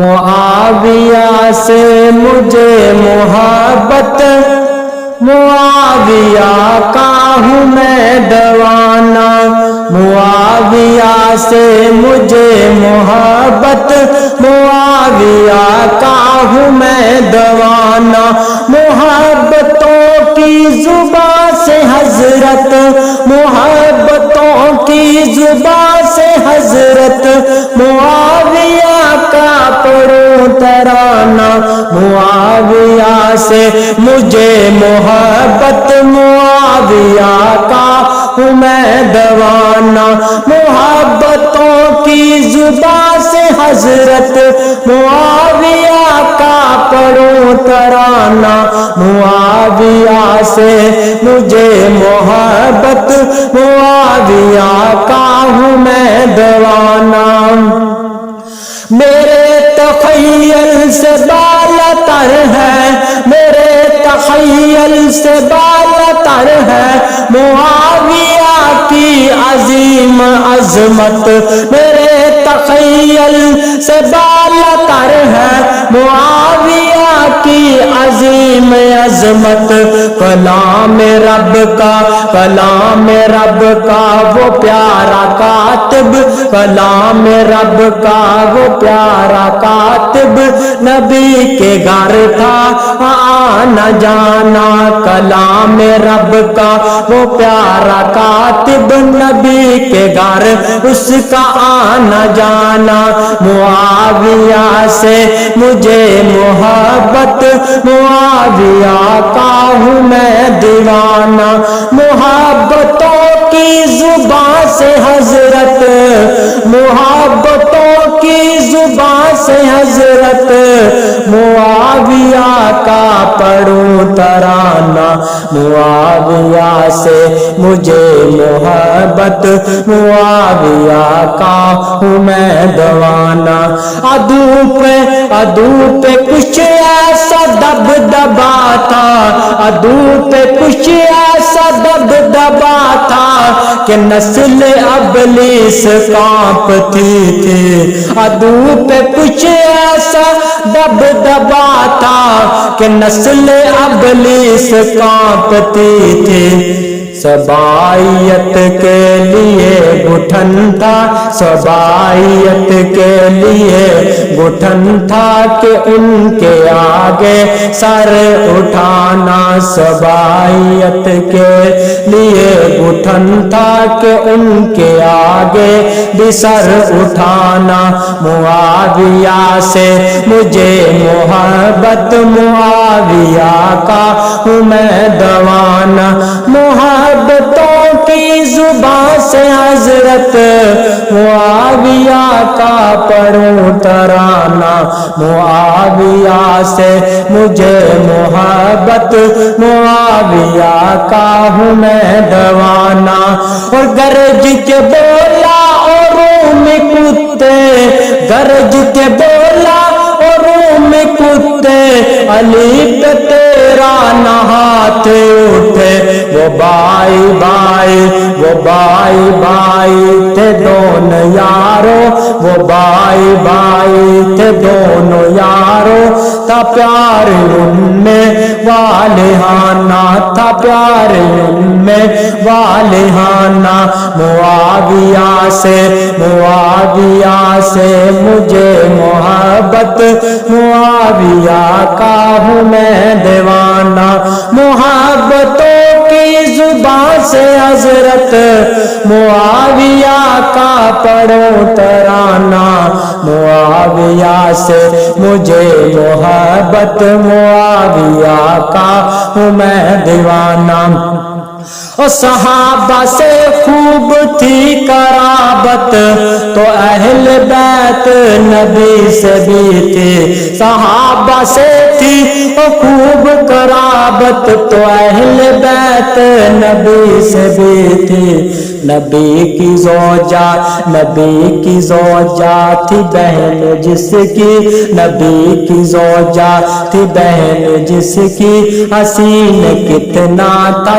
معاویہ سے مجھے محبت، معاویہ کا ہوں میں دیوانہ، معاویہ سے مجھے محبت، معاویہ کا ہوں میں دیوانہ، محبتوں کی زبان سے حضرت، محبتوں کی زبان سے حضرت، معاویہ کا پڑھوں ترانہ، معاویہ سے مجھے محبت، معاویہ کا ہوں میں دیوانہ، محبتوں کی زبان سے حضرت، معاویہ کا پڑھوں ترانہ، معاویہ سے مجھے محبت، معاویہ کا ہوں میں دیوانہ، میرے تخیل سے بالاتر ہے، میرے تخیل سے بالاتر ہے معاویہ کی عظیم عظمت، میرے تخیل سے بالاتر ہے معاویہ کی عظیم عظمت، کلام رب کا، کلام رب کا وہ پیارا کاتب، کلام رب کا وہ پیارا کاتب، نبی کے گھر تھا آنا جانا، کلام رب کا وہ پیارا کاتب، نبی کے گھر اس کا آنا جانا، معاویہ سے مجھے محبت، معاویہ کا ہوں میں دیوانہ، محبتوں کی زبان سے حضرت، محبتوں کی زبان سے حضرت، معاویہ کا پڑھوں ترانہ، معاویہ سے مجھے محبت، معاویہ کا ہوں میں دیوانہ، عدو پہ کچھ ایسا دبدبا تھا، عدو پہ کچھ ایسا دبدبا تھا کہ نسل ابلیس کانپتی تھی، عدو پہ کچھ ایسا دبدبا تھا کہ نسل ابلیس کانپتی تھی، سبائیت کے لیے گھٹن تھا، سبائیت کے لیے گھٹن تھا کہ ان کے آگے سر اٹھانا، سبائیت کے لیے گھٹن تھا کہ ان کے آگے بھی سر اٹھانا، معاویہ سے مجھے محبت، معاویہ کا ہوں میں دیوانہ، محبتوں کی زبان سے حضرت، معاویہ کا پڑھوں ترانہ، معاویہ سے مجھے محبت، معاویہ کا ہوں میں دیوانہ، اور گرج کے بولا اور روم کتے، گرج کے بولا اور روم کتے، علی پہ تیرا نہ ہاتھ اٹھے، وہ بائی بائی، وہ بائی بائی تھے دونوں یاروں، وہ بائی بائی تھے دونوں یاروں، تھا پیار ان میں والہانہ، تھا پیار ان میں والہانہ، معاویہ سے، معاویہ سے مجھے محبت، معاویہ کا ہوں میں دیوانہ، محبتوں کی زبان سے حضرت، معاویہ کا پڑھوں ترانہ، معاویہ سے مجھے محبت، معاویہ کا ہوں میں دیوانہ، اور صحابہ سے خوب تھی قرابت تو اہل بیت نبی سے بھی تھی، صحابہ سے تھی خوب قرابت تو اہل بیت نبی سے بھی تھی، نبی کی زوجہ، نبی کی زوجہ تھی بہن جس کی، نبی کی زوجہ تھی بہن جس کی، حسین کتنا تھا